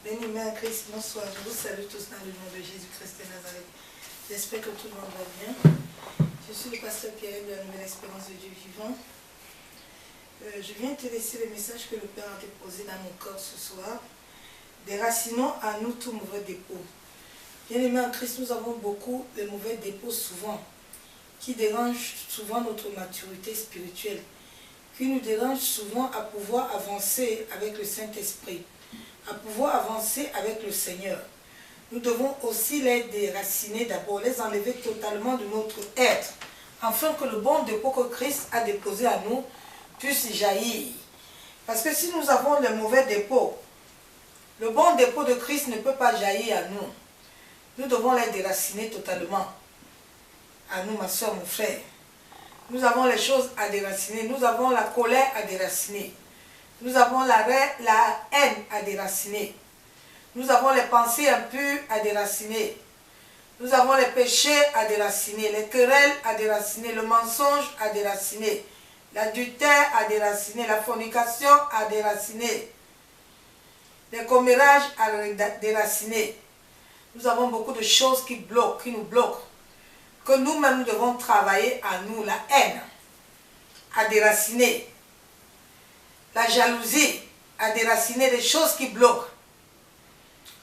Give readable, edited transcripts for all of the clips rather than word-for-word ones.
Béni à Christ, bonsoir. Je vous salue tous dans le nom de Jésus-Christ de Nazareth. J'espère que tout le monde va bien. Je suis le pasteur Pierre de la Nouvelle Espérance de Dieu vivant. Je viens te laisser le message que le Père a déposé dans mon corps ce soir. Déracinons à nous tout mauvais dépôt. Bien-aimés en Christ, nous avons beaucoup de mauvais dépôts souvent, qui dérangent souvent notre maturité spirituelle, qui nous dérangent souvent à pouvoir avancer avec le Saint-Esprit, à pouvoir avancer avec le Seigneur. Nous devons aussi les déraciner d'abord, les enlever totalement de notre être, afin que le bon dépôt que Christ a déposé à nous puisse jaillir. Parce que si nous avons le mauvais dépôt, le bon dépôt de Christ ne peut pas jaillir à nous. Nous devons les déraciner totalement. À nous, ma soeur, mon frère. Nous avons les choses à déraciner. Nous avons la colère à déraciner. Nous avons la haine à déraciner. Nous avons les pensées impures à déraciner. Nous avons les péchés à déraciner. Les querelles à déraciner. Le mensonge à déraciner. L'adultère à déraciner. La fornication à déraciner. Les commérages à déraciner. Nous avons beaucoup de choses qui bloquent, qui nous bloquent. Que nous-mêmes, nous devons travailler à nous. La haine à déraciner. La jalousie à déraciner des choses qui bloquent.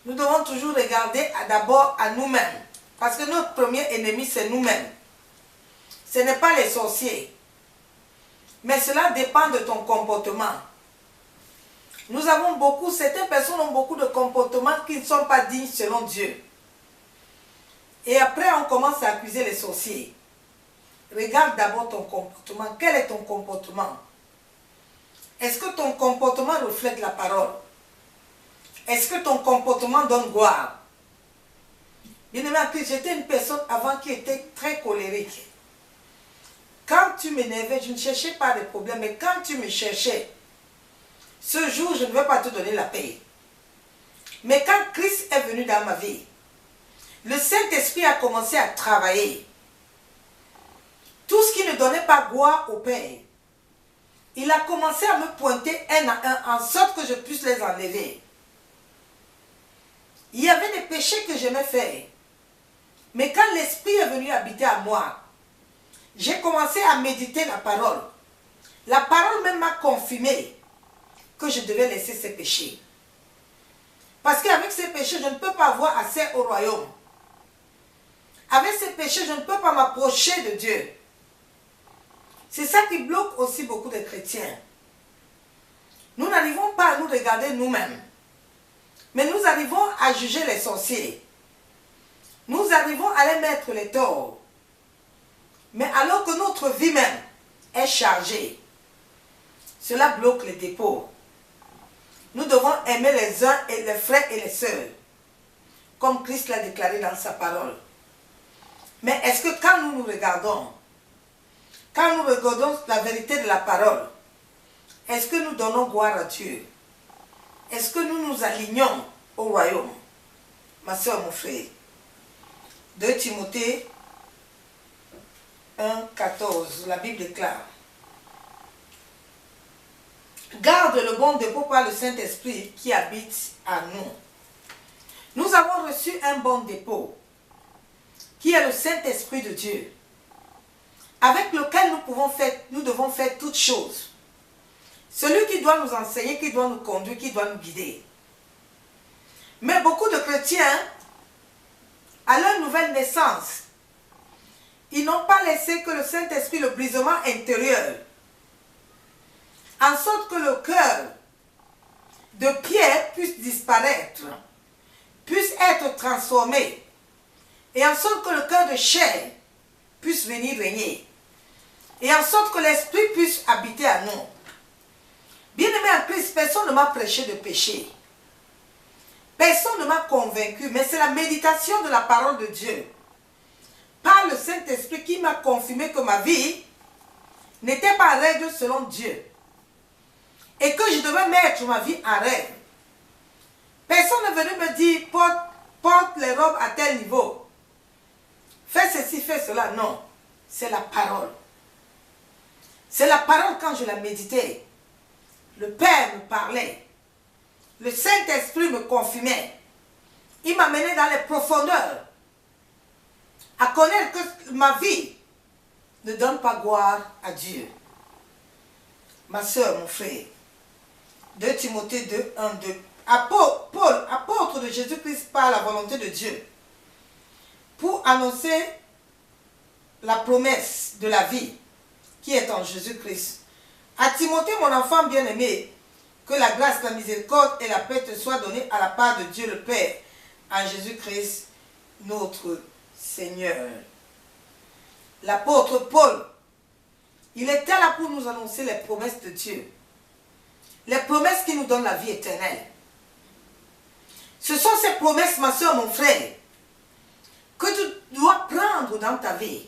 Nous devons toujours regarder d'abord à nous-mêmes. Parce que notre premier ennemi, c'est nous-mêmes. Ce n'est pas les sorciers. Mais cela dépend de ton comportement. Nous avons beaucoup, certaines personnes ont beaucoup de comportements qui ne sont pas dignes selon Dieu. Et après, on commence à accuser les sorciers. Regarde d'abord ton comportement. Quel est ton comportement? Est-ce que ton comportement reflète la parole? Est-ce que ton comportement donne gloire? Bien-aimé en Christ, j'étais une personne avant qui était très colérique. Quand tu m'énervais, je ne cherchais pas de problème, mais quand tu me cherchais, ce jour, je ne vais pas te donner la paix. Mais quand Christ est venu dans ma vie, le Saint-Esprit a commencé à travailler. Tout ce qui ne donnait pas gloire au Père, il a commencé à me pointer un à un, en sorte que je puisse les enlever. Il y avait des péchés que j'aimais faire. Mais quand l'Esprit est venu habiter à moi, j'ai commencé à méditer la parole. La parole même m'a confirmé que je devais laisser ces péchés. Parce qu'avec ces péchés, je ne peux pas avoir accès au royaume. Avec ces péchés, je ne peux pas m'approcher de Dieu. C'est ça qui bloque aussi beaucoup de chrétiens. Nous n'arrivons pas à nous regarder nous-mêmes. Mais nous arrivons à juger les sorciers. Nous arrivons à les mettre les torts. Mais alors que notre vie même est chargée, cela bloque les dépôts. Nous devons aimer les uns et les frères et les sœurs, comme Christ l'a déclaré dans sa parole. Mais est-ce que quand nous nous regardons la vérité de la parole, est-ce que nous donnons gloire à Dieu? Est-ce que nous nous alignons au royaume? Ma soeur, mon frère. 2 Timothée 1, 14, la Bible déclare: garde le bon dépôt par le Saint-Esprit qui habite à nous. Nous avons reçu un bon dépôt, qui est le Saint-Esprit de Dieu, avec lequel nous devons faire toutes choses. Celui qui doit nous enseigner, qui doit nous conduire, qui doit nous guider. Mais beaucoup de chrétiens, à leur nouvelle naissance, ils n'ont pas laissé que le Saint-Esprit, le brisement intérieur, en sorte que le cœur de pierre puisse disparaître, puisse être transformé, et en sorte que le cœur de chair puisse venir régner, et en sorte que l'Esprit puisse habiter à nous. Bien-aimé en Christ, personne ne m'a prêché de péché. Personne ne m'a convaincu, mais c'est la méditation de la parole de Dieu, par le Saint-Esprit, qui m'a confirmé que ma vie n'était pas en règle selon Dieu, et que je devais mettre ma vie en règle. Personne n'est venu me dire, porte les robes à tel niveau, fais ceci, fais cela. Non, c'est la parole. C'est la parole. Quand je la méditais, le Père me parlait. le Saint-Esprit me confirmait. Il m'amenait dans les profondeurs à connaître que ma vie ne donne pas gloire à Dieu. Ma soeur, mon frère, 2 Timothée 2, 1, 2. Paul, apôtre de Jésus-Christ par la volonté de Dieu, pour annoncer la promesse de la vie qui est en Jésus-Christ. À Timothée, mon enfant bien-aimé, que la grâce, la miséricorde et la paix te soient données à la part de Dieu le Père, en Jésus-Christ, notre Seigneur. L'apôtre Paul, il était là pour nous annoncer les promesses de Dieu. Les promesses qui nous donnent la vie éternelle. Ce sont ces promesses, ma soeur, mon frère, que tu dois prendre dans ta vie,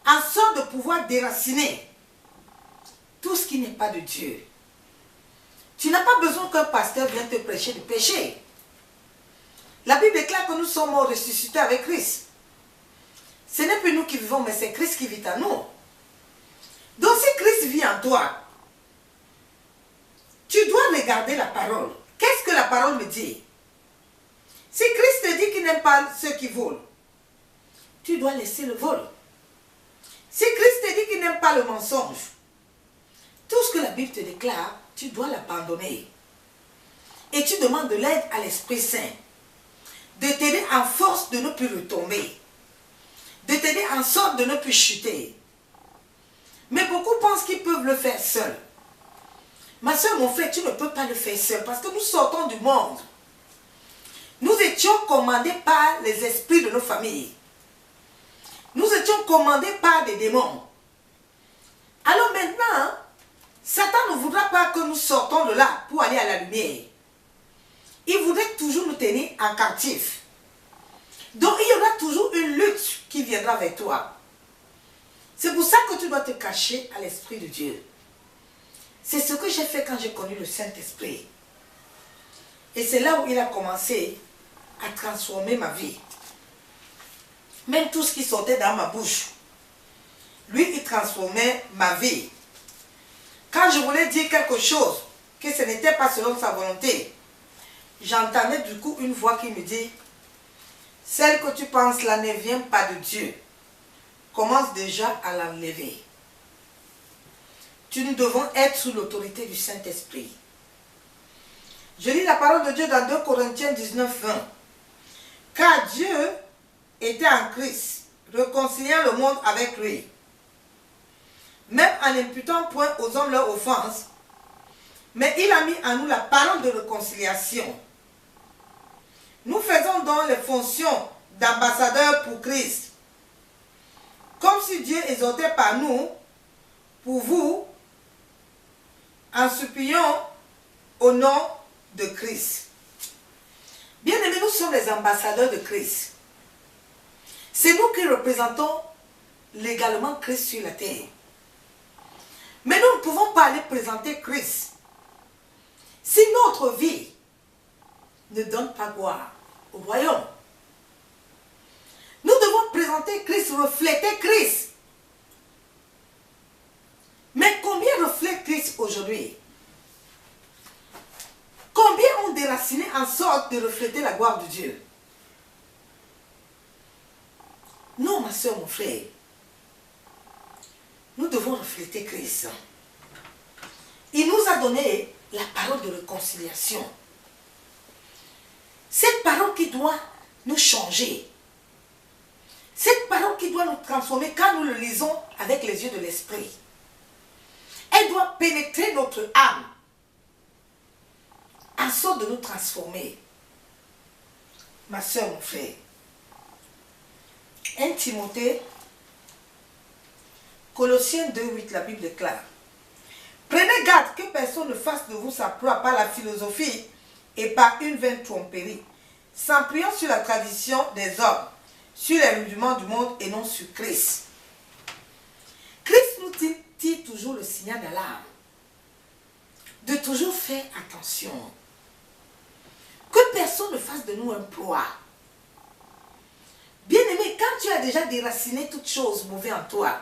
en sorte de pouvoir déraciner tout ce qui n'est pas de Dieu. Tu n'as pas besoin qu'un pasteur vienne te prêcher du péché. La Bible déclare que nous sommes morts ressuscités avec Christ. Ce n'est plus nous qui vivons, mais c'est Christ qui vit en nous. Donc si Christ vit en toi, tu dois regarder la parole. Qu'est-ce que la parole me dit? Si Christ te dit qu'il n'aime pas ceux qui volent, tu dois laisser le vol. Si Christ te dit qu'il n'aime pas le mensonge, tout ce que la Bible te déclare, tu dois l'abandonner. Et tu demandes de l'aide à l'Esprit Saint, de t'aider en force de ne plus retomber, de t'aider en sorte de ne plus chuter. Mais beaucoup pensent qu'ils peuvent le faire seuls. Ma soeur, mon frère, tu ne peux pas le faire seul parce que nous sortons du monde. Nous étions commandés par les esprits de nos familles. Nous étions commandés par des démons. Alors maintenant, Satan ne voudra pas que nous sortons de là pour aller à la lumière. Il voudrait toujours nous tenir en captif. Donc il y aura toujours une lutte qui viendra vers toi. C'est pour ça que tu dois te cacher à l'Esprit de Dieu. C'est ce que j'ai fait quand j'ai connu le Saint-Esprit. Et c'est là où il a commencé à transformer ma vie. Même tout ce qui sortait dans ma bouche, lui, il transformait ma vie. Quand je voulais dire quelque chose, que ce n'était pas selon sa volonté, j'entendais du coup une voix qui me dit, celle que tu penses là ne vient pas de Dieu. Commence déjà à l'enlever. Nous devons être sous l'autorité du Saint-Esprit. Je lis la parole de Dieu dans 2 Corinthiens 19, 20. Car Dieu était en Christ, réconciliant le monde avec lui, même en n'imputant point aux hommes leur offense, mais il a mis en nous la parole de réconciliation. Nous faisons donc les fonctions d'ambassadeurs pour Christ, comme si Dieu exhortait par nous, pour vous, en suppliant au nom de Christ. Bien-aimés, nous sommes les ambassadeurs de Christ. C'est nous qui représentons légalement Christ sur la terre. Mais nous ne pouvons pas aller présenter Christ si notre vie ne donne pas gloire au royaume. Nous devons présenter Christ, refléter Christ. Mais combien reflète Christ aujourd'hui? Combien ont déraciné en sorte de refléter la gloire de Dieu? Non, ma soeur, mon frère. Nous devons refléter Christ. Il nous a donné la parole de réconciliation. Cette parole qui doit nous changer. Cette parole qui doit nous transformer quand nous le lisons avec les yeux de l'esprit. Elle doit pénétrer notre âme en sorte de nous transformer. Ma soeur, mon frère. 1 Timothée, Colossiens 2, 8, la Bible déclare. Prenez garde que personne ne fasse de vous sa proie par la philosophie et par une vaine tromperie, s'appuyant sur la tradition des hommes, sur les rudiments du monde et non sur Christ. Christ nous tire toujours le signal d'alarme, de toujours faire attention. Que personne ne fasse de nous un proie. Bien-aimé, quand tu as déjà déraciné toutes choses mauvaises en toi,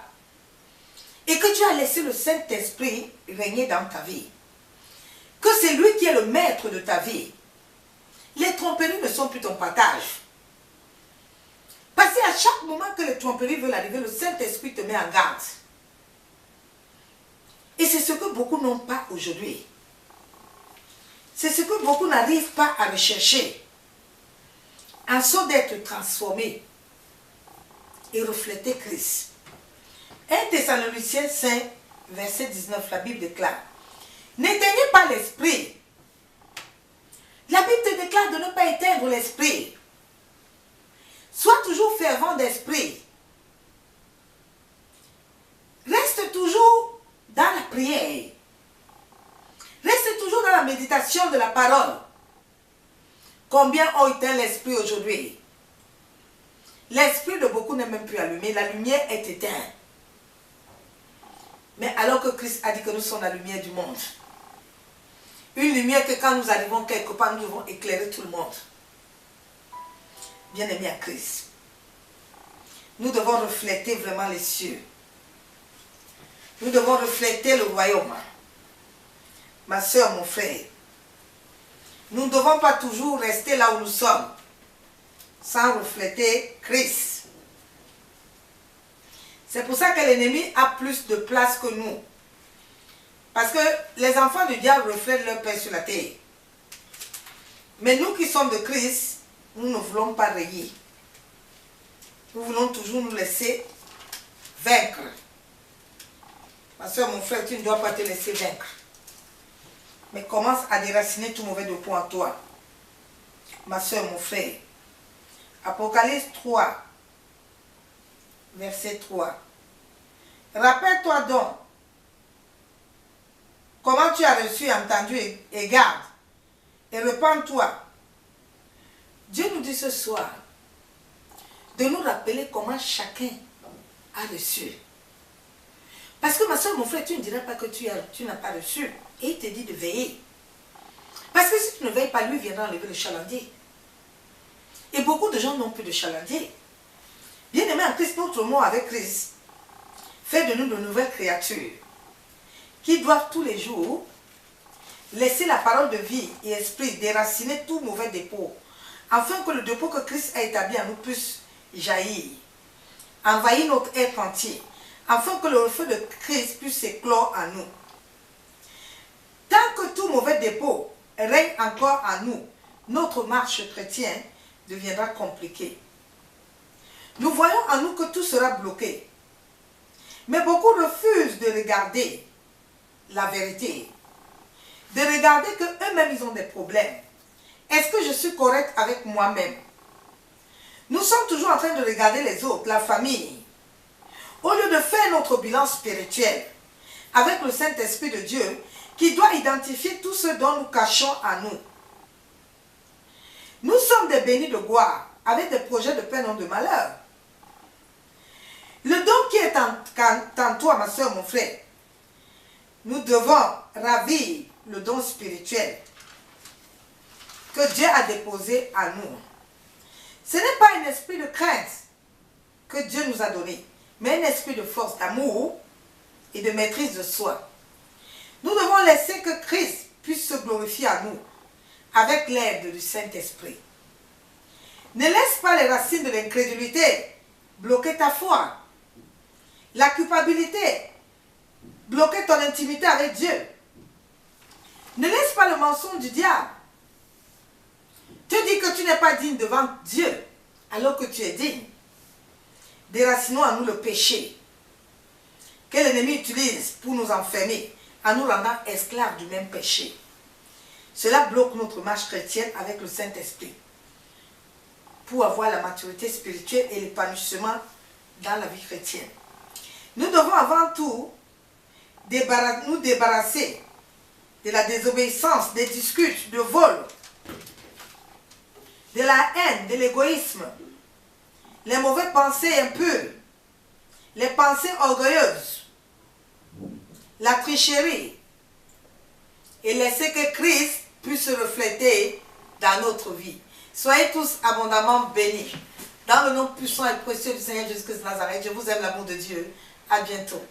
et que tu as laissé le Saint-Esprit régner dans ta vie, que c'est lui qui est le maître de ta vie. Les tromperies ne sont plus ton partage. Parce qu'à chaque moment que les tromperies veulent arriver, le Saint-Esprit te met en garde. Et c'est ce que beaucoup n'ont pas aujourd'hui. C'est ce que beaucoup n'arrivent pas à rechercher. En sorte d'être transformés et refléter Christ. 1 Thessaloniciens 5, verset 19, la Bible déclare: n'éteignez pas l'esprit. La Bible te déclare de ne pas éteindre l'esprit. Sois toujours fervent d'esprit. Reste toujours dans la prière. Reste toujours dans la méditation de la parole. Combien ont éteint l'esprit aujourd'hui? L'esprit de beaucoup n'est même plus allumé. La lumière est éteinte. Mais alors que Christ a dit que nous sommes la lumière du monde. Une lumière que quand nous arrivons quelque part, nous devons éclairer tout le monde. Bien-aimés à Christ, nous devons refléter vraiment les cieux. Nous devons refléter le royaume. Ma soeur, mon frère, nous ne devons pas toujours rester là où nous sommes sans refléter Christ. C'est pour ça que l'ennemi a plus de place que nous. Parce que les enfants du diable reflètent leur Père sur la terre. Mais nous qui sommes de Christ, nous ne voulons pas rayer. Nous voulons toujours nous laisser vaincre. Ma soeur, mon frère, tu ne dois pas te laisser vaincre. Mais commence à déraciner tout mauvais de en toi. Ma soeur, mon frère. Apocalypse 3, verset 3. Rappelle-toi donc comment tu as reçu, entendu et garde. Et repens-toi. Dieu nous dit ce soir de nous rappeler comment chacun a reçu. Parce que ma soeur, mon frère, tu ne diras pas que tu n'as pas reçu. Et il te dit de veiller. Parce que si tu ne veilles pas, lui viendra enlever le chalandier. Et beaucoup de gens n'ont plus de chalandier. Bien-aimés en Christ, notre mot avec Christ fait de nous de nouvelles créatures qui doivent tous les jours laisser la parole de vie et esprit déraciner tout mauvais dépôt, afin que le dépôt que Christ a établi en nous puisse jaillir, envahir notre être entier, afin que le feu de Christ puisse s'éclore en nous. Tant que tout mauvais dépôt règne encore en nous, notre marche chrétienne deviendra compliquée. Nous voyons en nous que tout sera bloqué. Mais beaucoup refusent de regarder la vérité, de regarder qu'eux-mêmes ils ont des problèmes. Est-ce que je suis correct avec moi-même? Nous sommes toujours en train de regarder les autres, la famille, au lieu de faire notre bilan spirituel avec le Saint-Esprit de Dieu qui doit identifier tout ce dont nous cachons à nous. Nous sommes des bénis de gloire avec des projets de peine ou de malheur. Le don qui est en toi, ma soeur, mon frère, nous devons ravir le don spirituel que Dieu a déposé en nous. Ce n'est pas un esprit de crainte que Dieu nous a donné, mais un esprit de force, d'amour et de maîtrise de soi. Nous devons laisser que Christ puisse se glorifier à nous avec l'aide du Saint-Esprit. Ne laisse pas les racines de l'incrédulité bloquer ta foi. La culpabilité bloquer ton intimité avec Dieu. Ne laisse pas le mensonge du diable te dire que tu n'es pas digne devant Dieu alors que tu es digne. Déracinons à nous le péché que l'ennemi utilise pour nous enfermer en nous rendant esclaves du même péché. Cela bloque notre marche chrétienne avec le Saint-Esprit pour avoir la maturité spirituelle et l'épanouissement dans la vie chrétienne. Nous devons avant tout nous débarrasser de la désobéissance, des disputes, de vol, de la haine, de l'égoïsme, les mauvaises pensées impures, les pensées orgueilleuses, la tricherie, et laisser que Christ puisse se refléter dans notre vie. Soyez tous abondamment bénis. Dans le nom puissant et précieux du Seigneur Jésus-Christ de Nazareth, je vous aime, l'amour de Dieu. À bientôt.